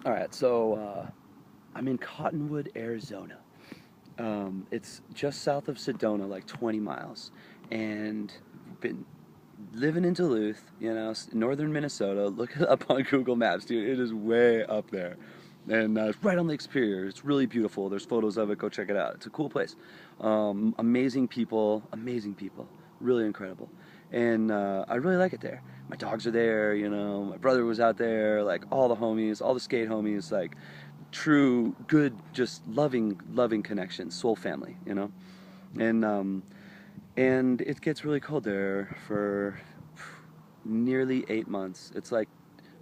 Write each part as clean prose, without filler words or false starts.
All right, so I'm in Cottonwood, Arizona. It's just south of Sedona, like 20 miles, and been living in Duluth, northern Minnesota. Look it up on Google Maps, dude. It is way up there, and it's right on Lake Superior. It's really beautiful. There's photos of it. Go check it out. It's a cool place. Amazing people, really incredible, and I really like it there. My dogs are there. My brother was out there. Like all the homies, all the skate homies, like true, good, just loving connections, soul family. And and it gets really cold there for nearly 8 months. It's like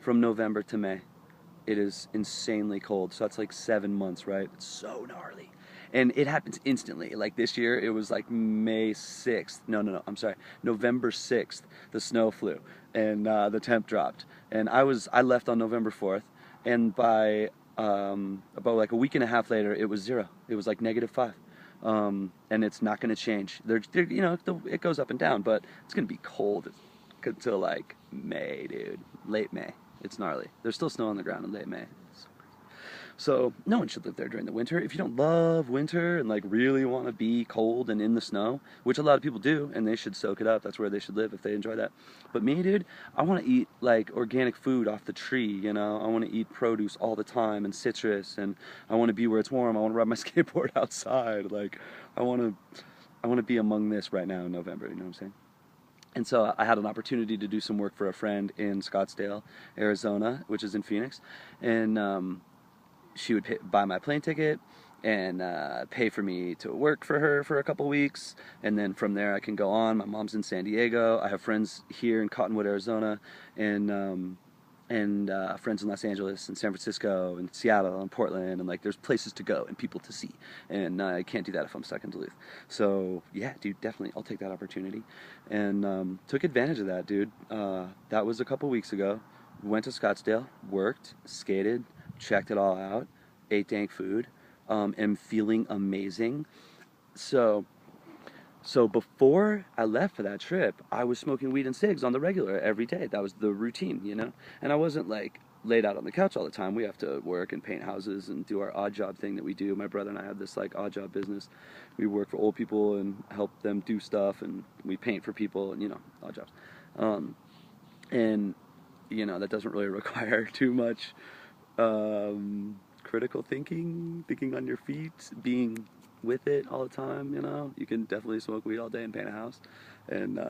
from November to May. It is insanely cold. So that's like 7 months, right? It's so gnarly. And it happens instantly. Like this year, it was like May 6th. No, I'm sorry. November 6th, the snow flew and the temp dropped. And I left on November 4th. And by about like a week and a half later, it was zero. It was like -5. And it's not going to change. It goes up and down, but it's going to be cold until like May, dude. Late May. It's gnarly. There's still snow on the ground in late May. So no one should live there during the winter. If you don't love winter and like really want to be cold and in the snow, which a lot of people do, and they should soak it up. That's where they should live if they enjoy that. But me, dude, I want to eat like organic food off the tree. I want to eat produce all the time and citrus, and I want to be where it's warm. I want to ride my skateboard outside. Like I want to, I want to be among this right now in November. You know what I'm saying? And so I had an opportunity to do some work for a friend in Scottsdale, Arizona, which is in Phoenix, and she would buy my plane ticket and pay for me to work for her for a couple weeks, and then from there I can go on. My mom's in San Diego. I have friends here in Cottonwood, Arizona, and friends in Los Angeles and San Francisco and Seattle and Portland, and like there's places to go and people to see, and I can't do that if I'm stuck in Duluth. So yeah, dude, definitely I'll take that opportunity, and took advantage of that, dude. That was a couple weeks ago. Went to Scottsdale, worked, skated, checked it all out, ate dank food, am feeling amazing. So so before I left for that trip, I was smoking weed and cigs on the regular every day. That was the routine. And I wasn't like laid out on the couch all the time. We have to work and paint houses and do our odd job thing that we do. My brother and I have this like odd job business. We work for old people and help them do stuff, and we paint for people, and odd jobs. Um, and that doesn't really require too much critical thinking on your feet, being with it all the time. You can definitely smoke weed all day and paint a house. And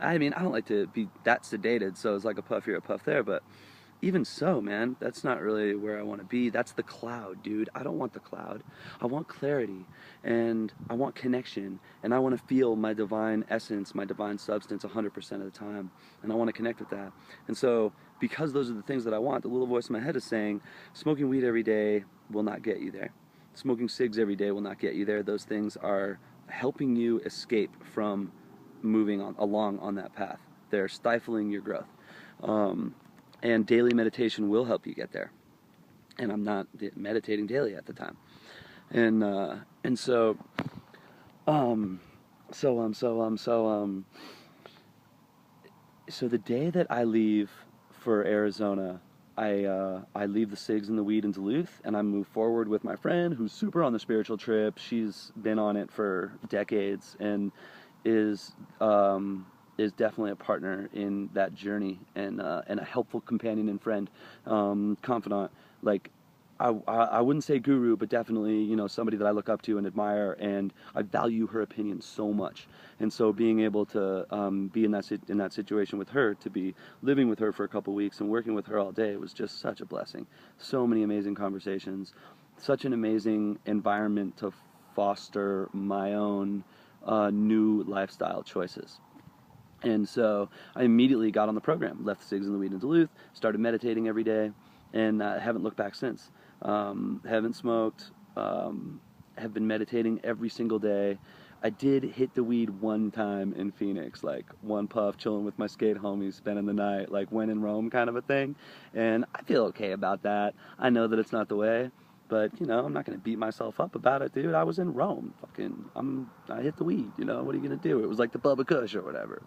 I mean, I don't like to be that sedated, so it's like a puff here, a puff there, but even so, man, that's not really where I want to be. That's the cloud, dude. I don't want the cloud. I want clarity, and I want connection, and I want to feel my divine essence, my divine substance 100% of the time, and I want to connect with that. And so, because those are the things that I want, the little voice in my head is saying, smoking weed every day will not get you there. Smoking cigs every day will not get you there. Those things are helping you escape from moving along on that path. They're stifling your growth. Um, and daily meditation will help you get there. And I'm not meditating daily at the time. And um so um so um so um so the day that I leave for Arizona, I leave the cigs and the weed in Duluth, and I move forward with my friend who's super on the spiritual trip. She's been on it for decades and is is definitely a partner in that journey, and a helpful companion and friend, confidant. Like I wouldn't say guru, but definitely somebody that I look up to and admire, and I value her opinion so much. And so being able to be in that situation with her, to be living with her for a couple weeks and working with her all day, was just such a blessing. So many amazing conversations, such an amazing environment to foster my own new lifestyle choices. And so I immediately got on the program, left the cigs and the weed in Duluth, started meditating every day, and haven't looked back since. Haven't smoked, have been meditating every single day. I did hit the weed one time in Phoenix, like one puff, chilling with my skate homies, spending the night, like when in Rome kind of a thing. And I feel okay about that. I know that it's not the way, but I'm not gonna beat myself up about it, dude. I was in Rome, I hit the weed. What are you gonna do? It was like the Bubba Kush or whatever.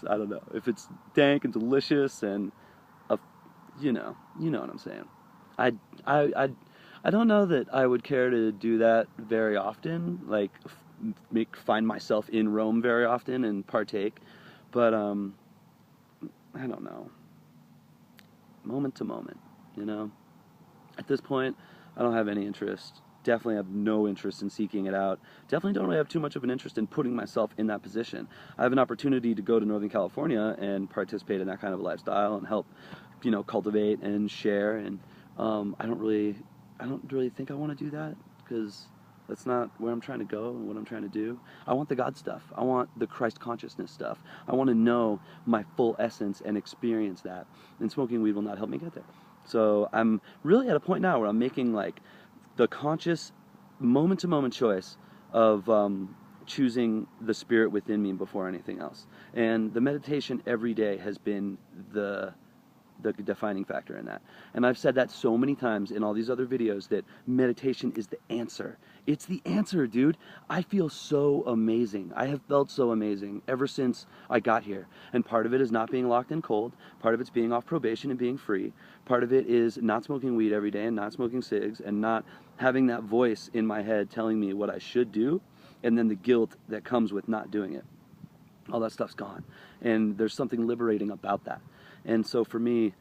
I don't know if it's dank and delicious and a, you know what I'm saying. I, I, I don't know that I would care to do that very often, like find myself in Rome very often and partake, but I don't know, moment to moment, you know. At this point, I don't have any interest. Definitely have no interest in seeking it out. Definitely don't really have too much of an interest in putting myself in that position. I have an opportunity to go to Northern California and participate in that kind of lifestyle and help, cultivate and share. And I don't really think I want to do that because that's not where I'm trying to go and what I'm trying to do. I want the God stuff. I want the Christ consciousness stuff. I want to know my full essence and experience that. And smoking weed will not help me get there. So I'm really at a point now where I'm making like the conscious moment-to-moment choice of choosing the spirit within me before anything else. And the meditation every day has been the defining factor in that. And I've said that so many times in all these other videos that meditation is the answer. It's the answer, dude. I feel so amazing. I have felt so amazing ever since I got here. And part of it is not being locked in cold. Part of it's being off probation and being free. Part of it is not smoking weed every day and not smoking cigs and not having that voice in my head telling me what I should do and then the guilt that comes with not doing it. All that stuff's gone. And there's something liberating about that. And so for me,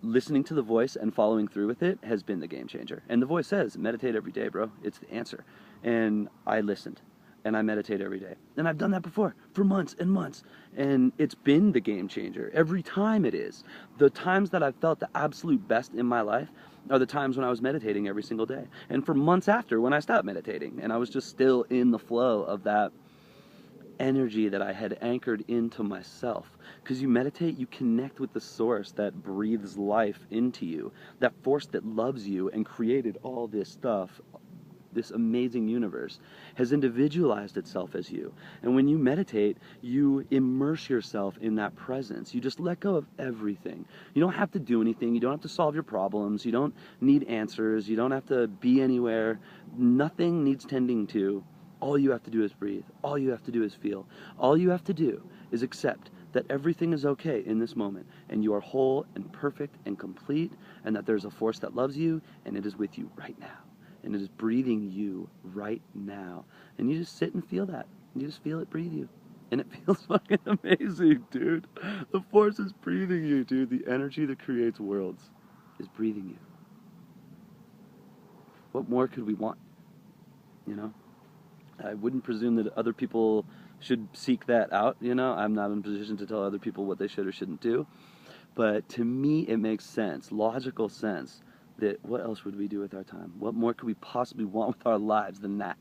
listening to the voice and following through with it has been the game changer. And the voice says, meditate every day, bro. It's the answer. And I listened and I meditate every day. And I've done that before for months and months. And it's been the game changer. Every time it is. The times that I've felt the absolute best in my life are the times when I was meditating every single day. And for months after when I stopped meditating and I was just still in the flow of that energy that I had anchored into myself. Because you meditate, you connect with the source that breathes life into you, that force that loves you and created all this stuff, this amazing universe, has individualized itself as you. And when you meditate, you immerse yourself in that presence. You just let go of everything. You don't have to do anything. You don't have to solve your problems. You don't need answers. You don't have to be anywhere. Nothing needs tending to. All you have to do is breathe. All you have to do is feel. All you have to do is accept that everything is okay in this moment, and you are whole and perfect and complete, and that there's a force that loves you, and it is with you right now. And it is breathing you right now. And you just sit and feel that. You just feel it breathe you. And it feels fucking amazing, dude. The force is breathing you, dude. The energy that creates worlds is breathing you. What more could we want? You know? I wouldn't presume that other people should seek that out, I'm not in a position to tell other people what they should or shouldn't do. But to me, it makes sense, logical sense, that what else would we do with our time? What more could we possibly want with our lives than that?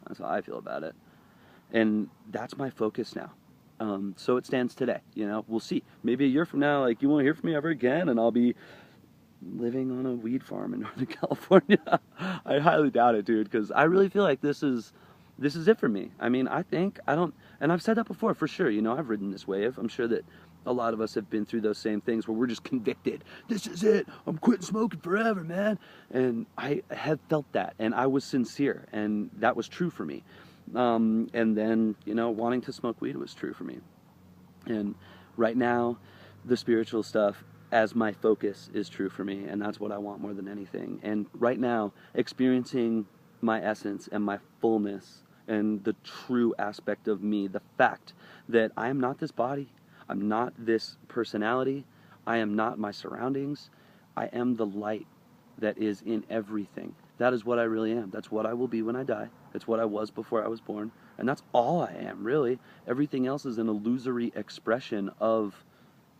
That's how I feel about it. And that's my focus now. So it stands today, we'll see. Maybe a year from now, you won't hear from me ever again, and I'll be living on a weed farm in Northern California. I highly doubt it, dude, because I really feel like this is it for me. I mean, and I've said that before for sure. I've ridden this wave. I'm sure that a lot of us have been through those same things where we're just convicted. This is it. I'm quitting smoking forever, man. And I have felt that, and I was sincere, and that was true for me. And then, wanting to smoke weed was true for me. And right now, the spiritual stuff as my focus is true for me, and that's what I want more than anything. And right now, experiencing my essence and my fullness and the true aspect of me, the fact that I am not this body, I'm not this personality, I am not my surroundings, I am the light that is in everything. That is what I really am. That's what I will be when I die. It's what I was before I was born. And that's all I am, really. Everything else is an illusory expression of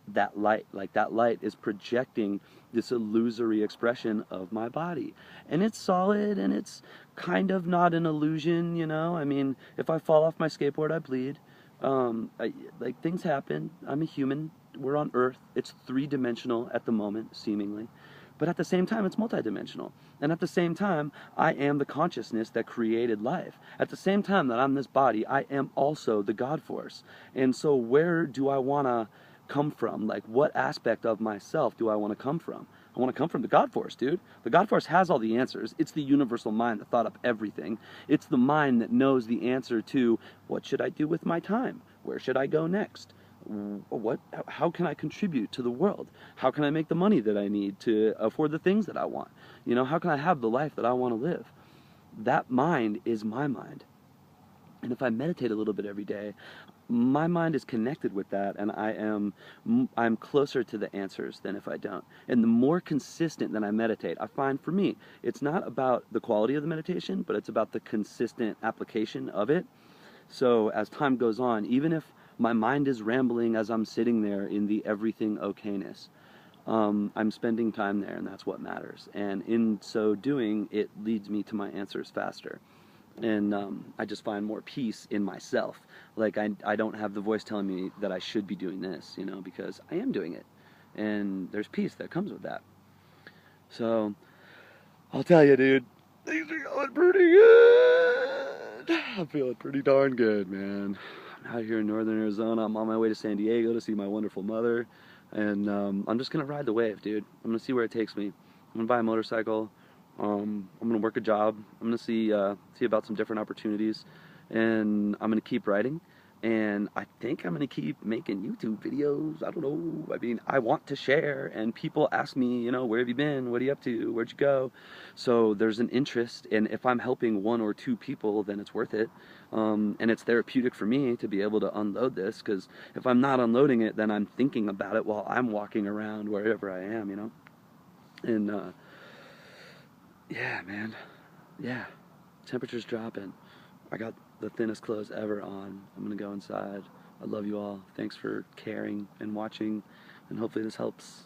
that light. That light is projecting this illusory expression of my body. And it's solid, and it's kind of not an illusion, I mean, if I fall off my skateboard, I bleed. Things happen. I'm a human. We're on Earth. It's three-dimensional at the moment, seemingly. But at the same time, it's multidimensional. And at the same time, I am the consciousness that created life. At the same time that I'm this body, I am also the God force. And so where do I want to come from? What aspect of myself do I want to come from? I want to come from the God force, dude. The God force has all the answers. It's the universal mind that thought up everything. It's the mind that knows the answer to what should I do with my time? Where should I go next? how can I contribute to the world? How can I make the money that I need to afford the things that I want? You know, how can I have the life that I want to live? That mind is my mind. And if I meditate a little bit every day, my mind is connected with that, and I'm closer to the answers than if I don't. And the more consistent that I meditate, I find for me, it's not about the quality of the meditation, but it's about the consistent application of it. So as time goes on, even if my mind is rambling as I'm sitting there in the everything okayness, I'm spending time there, and that's what matters. And in so doing, it leads me to my answers faster. And I just find more peace in myself. Like I don't have the voice telling me that I should be doing this, you know, because I am doing it. And there's peace that comes with that. So I'll tell you, dude, things are going pretty good. I'm feeling pretty darn good, man. I'm out here in northern Arizona. I'm on my way to San Diego to see my wonderful mother. And I'm just going to ride the wave, dude. I'm going to see where it takes me. I'm going to buy a motorcycle. I'm going to work a job. I'm going to see about some different opportunities. And I'm going to keep writing. And I think I'm going to keep making YouTube videos. I don't know. I mean, I want to share. And people ask me, you know, where have you been? What are you up to? Where'd you go? So there's an interest. And if I'm helping one or two people, then it's worth it. And it's therapeutic for me to be able to unload this. Because if I'm not unloading it, then I'm thinking about it while I'm walking around wherever I am, you know. And yeah, man. Yeah. Temperature's dropping. I got the thinnest clothes ever on. I'm going to go inside. I love you all. Thanks for caring and watching. And hopefully this helps.